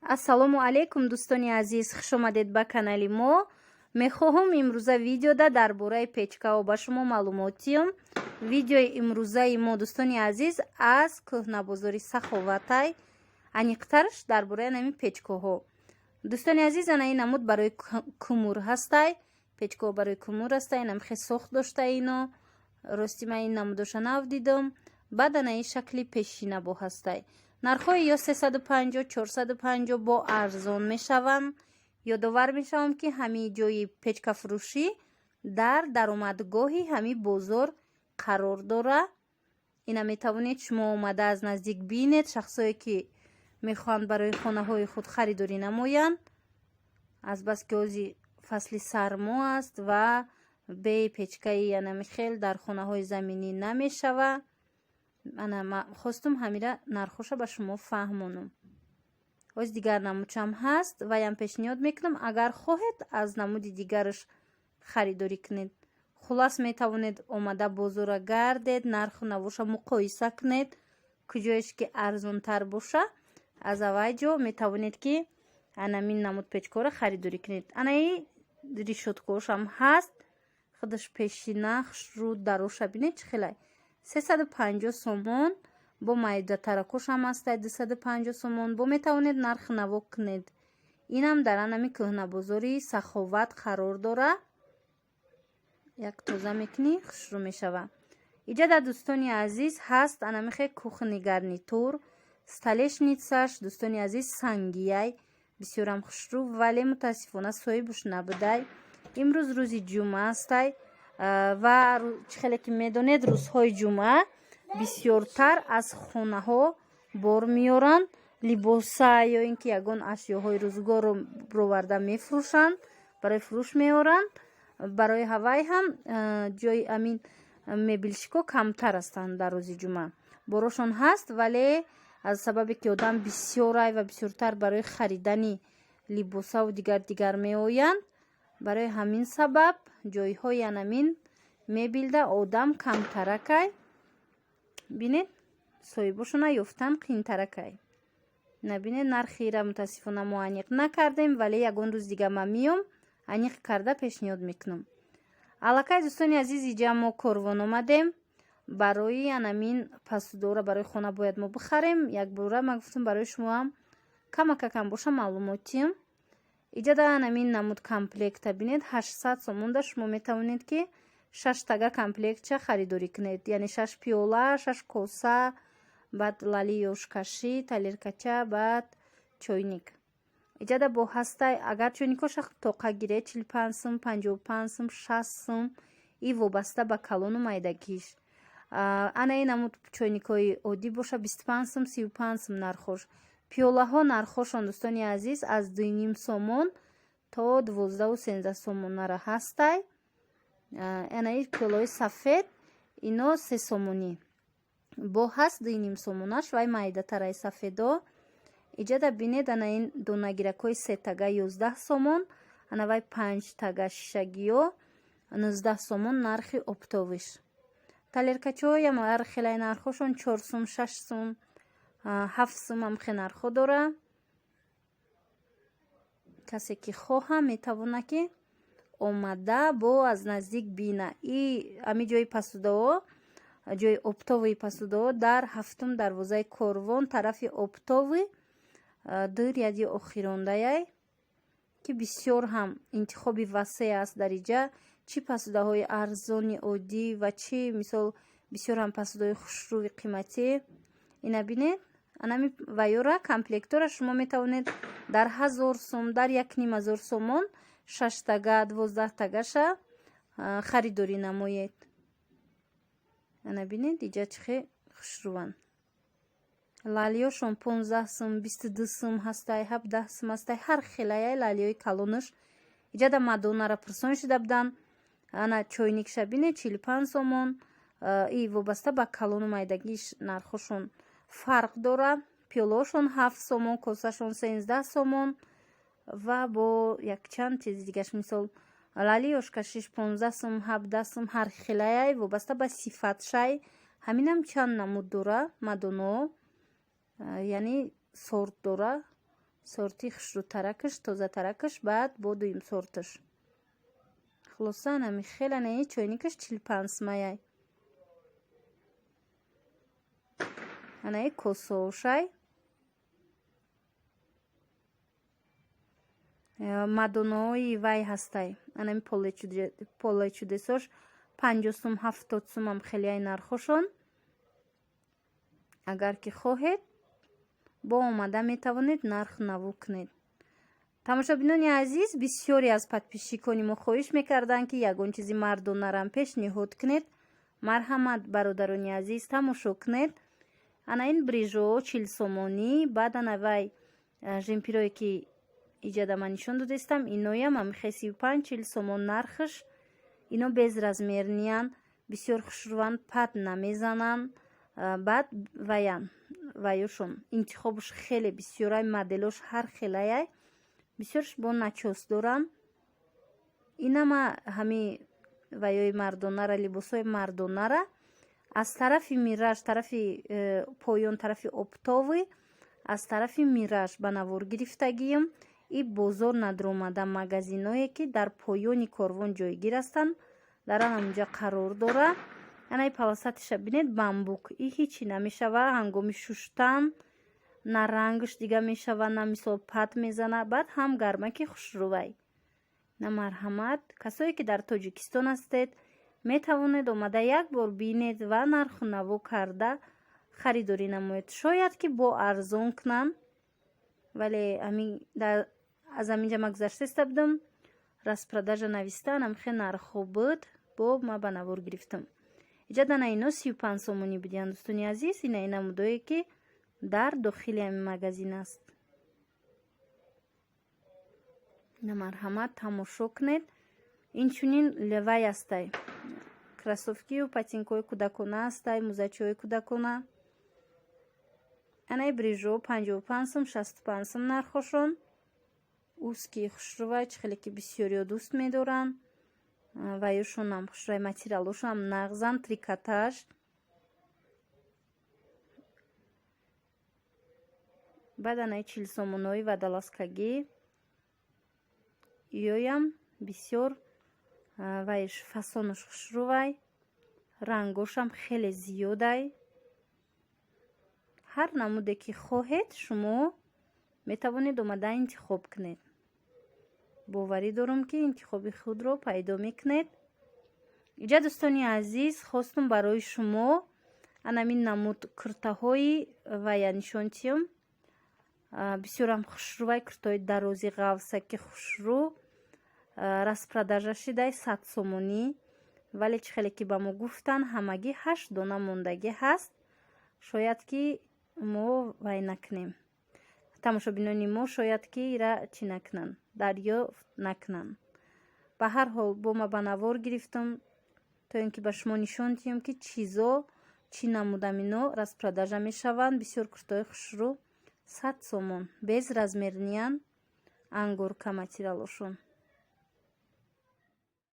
ассалому алайкум дӯстони азиз, хушомадед ба канали мо. Мехоҳам имрӯза видеода дар бораи печкаҳо ба шумо маълумот диҳам. Видеои имрӯзаи мо дӯстони азиз аз кӯҳнабозори Саховатай, аниқтарш дар бораи нами печкаҳо. Дӯстони азиз, ана ин намуд барои кумур ҳастай. Печкаҳо барои кумур ҳастай. Ин намхе сохт дошта ино. Рости ман ин намудоша нав дидам. Баъд ана ин шакли пешина бо ҳастай. нархҳои ё 350 450 бо арзон мешаванд. ёдовар мешавам ки ҳамин ҷои печкафурӯшӣ дар даромадгоҳи ҳамин бозор қарор дора. ина метавонед шумо омада аз наздик бинед. шахсое ки мехоҳанд барои хонаҳои худ харидорӣ намоянд, азбаски ҳози фасли сармо аст ва беи печкаи янамихел дар хонаҳои заминӣ намешава. ана хостум ҳамира нархоша ба шумо фаҳмонам. оз дигар намудшам ҳаст. ваям пешниҳод мекунам агар хоҳед аз намуди дигараш харидорӣ кунед. хулас метавонед омада бозора гардед, нарху навоша муқоиса кунед, куҷоеш ки арзонтар боша аз авайҷо метавонед ки анамин намуд печкаҳоро харидорӣ кунед. анаи решёткаҳошам ҳаст. худаш пешина хушрӯ дароша бинед чӣ хелай 350 сомон. бо майдатаракошам ҳастай 250 сомон. бо метавонед нарх наво кунед. инам дар анами кӯҳнабозори Саховат қарор дора. як тоза мекунӣ хушрӯ мешава. иҷада дӯстони азиз ҳаст анамихе кухни гарнитур столешницаш дӯстони азиз сангияй бисёрам хушрӯ, вале мутаассифона соҳибуш набудай. имрӯз рӯзи ҷумъа ҳастай ва чӣ хеле ки медонед рӯзҳои ҷумъа бисёртар аз хонаҳо бор меоранд либоса ё ин ки ягон ашёҳои рӯзгорро броварда мефурӯшанд, барои фурӯш меоранд. барои ҳавай ҳам ҷои амин мебелшико камтар ҳастанд дар рӯзи ҷумъа. борошон ҳаст, вале аз сабабе ки одам бисёрай ва бисёртар барои харидани либосаву дигар меоянд, барои ҳамин сабаб ҷойҳои анамин мебелда одам камтаракай. бинед соҳибошона ёфтан қиинтаракай. набинед нархира мутаассифона мо аниқ накардем, вале ягон рӯз дига ман миём аниқ карда пешниҳод мекунам. аллакай дӯстони азиз, иҷа мо корвон омадем. барои анамин пасудора барои хона бояд мо бихарем. як бора ман гуфтам барои шумоам камакакам боша маълумот диҳам. иҷада анамин намуд комплекта бинед 800 сомонда шумо метавонед ки 6 тага комплектча харидорӣ кунед. яъне 6 пиёла, 6 коса, баъд лали ёшкашӣ, талеркача, баъд чойник. иҷада бо ҳастай агар чойникоша тоқа гиред 45 сум, 55 сум, 60 сум, и вобаста ба калону майдагиш. ана ин намуд чойникҳои оддӣ боша 25 сум, 35 сум нархош. пиёлаҳо нархошон дӯстони азиз аз 2.5 сомон то 12-13 сомонара ҳастай. анаи пиёлаҳои сафед ино 3 сомонӣ бо ҳаст 2.5 сомонаш, вай майдатараи сафедо. иҷада бинед ана ин донагиракҳои 3 тага 11 сомон, ана вай 5 тага шишагиё 19 сомон нархи оптовиш. талеркачаҳоям хелай нархошон 4 сум, 6 сум, 7 сум ам хе нархо дора. касе ки хоҳа метавона ки омада бо аз наздик бина. и ами ҷои пасудаҳо, ҷои оптовии пасудаҳо дар 7-ум дарвозаи корвон тарафи оптови дир яди охирондаяй, ки бисёр ҳам интихоби васеъ аст дар иҷа. чӣ пасудаҳои арзони оддӣ ва чӣ мисол бисёр ҳам пасудаҳои хушрӯви қиматӣ. ина бинед анами вайёра комплектора шумо метавонед дар 1000 сум, дар 1500 сомон 6 тага 12 тагаша харидорӣ намоед. ана бинед иҷа чихе хушрӯванд. лалиёшон 15 сум, 22 сум ҳастай, 17 сум ҳастай. ҳар хелаяй лалиёи калонаш. иҷада мадонара пурсон шуда буданд. ана чойникша бинед 45 сомон. и вобаста ба калону майдагиш нархошон фарқ дора. пиёлаошон 7 сомон, косашон 13 сомон ва бо якчанд чизи дигаш мисол лали ёшкашиш 15 сум, 17 сум. ҳар хелаяй вобаста ба сифатшай ҳаминам чанд намуд дора мадоно, яъне сорт дора. сорти хушрӯтаракаш, тозатаракаш, баъд бо дуюм сорташ. Хулоса ҳами хеле не чойникаш 45 смаяй. Анаи косоушай. Мадонои вай ҳастай. Анами полечудесош 50 сум 70 сумам хелеяй нархошон. Агар ки хоҳед бо омада метавонед нарх наву кунед. тамошобинони азиз, бисёре аз подписчикони мо хоҳиш мекарданд ки ягон чизи мардонарам пешниҳод кунед. Марҳамат бародарони азиз, тамошо кунед. ана ин брижо 40 сомонӣ, баъд ана вай жемпирое ки иҷада ман нишон додастам, иноям амихе 35-40 сомон нархаш. ино без размерниян, бисёр хушрӯванд, пад намезананд. баъд ваёшон интихобш хеле бисёрай, моделош ҳар хелаяй, бисёрш бо начос доранд. инама ҳами ваёи мардонара, либосои мардонара аз тарафи мираж, тарафи поён, тарафи обтовӣ, аз тарафи мираж ба навор гирифтагием. и бозор надромада магазиное ки дар поёни корвон ҷойгир ҳастанд, дар ҳамунҷа қарор дора. анаи паласатиша бинед бамбук, и ҳичи намешава ҳангоми шуштан, на рангш дига мешава, на мисол пад мезана, баъд ҳам гармаки хушрӯвай. на марҳамат, касое ки дар тоҷикистон ҳастед, метавонед омада як бор бинед ва нарху наво карда харидорӣ намоед. шояд ки бо арзон кунанд, вале аз аминҷа ма гузаштеста будам, распродажа нависта, намхе нархҳо буд, бо ма ба навор гирифтам. иҷада на ино 35 сомонӣ будиянд дӯстони азиз. ина намудое ки дар дохили ҳами магазин аст. на марҳамат, тамошо кунед. инчунин левай ҳастай, кросовкию патинкои кӯдакона ҳастай, музачаҳои кӯдакона. анаи брижо 55 сум 65 сум нархошон. узки хушрӯвай хеле ки бисёриё дӯст медоранд. ваёшонам хушрӯвай, материалошонам нағзан, трикотаж. баъд анаи 40 сомонои вадаласкагӣ ёям бисёр вайш фасонош хушрӯвай, рангошам хеле зиёдай. ҳар намуде ки хоҳед шумо метавонед омада интихоб кунед. боварӣ дорам ки интихоби худро пайдо мекунед. иҷа дӯстони азиз, хостум барои шумо анамин намуд куртаҳои вая нишон диҳам. бисёрам хушрӯвай, куртаҳои дарози ғавсаки хушрӯ, распродажа шидай 100 сомонӣ, вале чӣ хеле ки ба мо гуфтанд ҳамагӣ 8 дона мондагӣ ҳаст. шояд ки мо вай накунем. тамошобинони мо шояд ки ира чӣ накунанд, дарёфт накунанд. ба ҳар ҳол бо ма ба навор гирифтам то ин ки ба шумо нишон диҳам ки чизо чӣ намудам ино распродажа мешаванд. бисёр куртаҳои хушрӯ 100 сомон без размерниян, ангорка материалошон.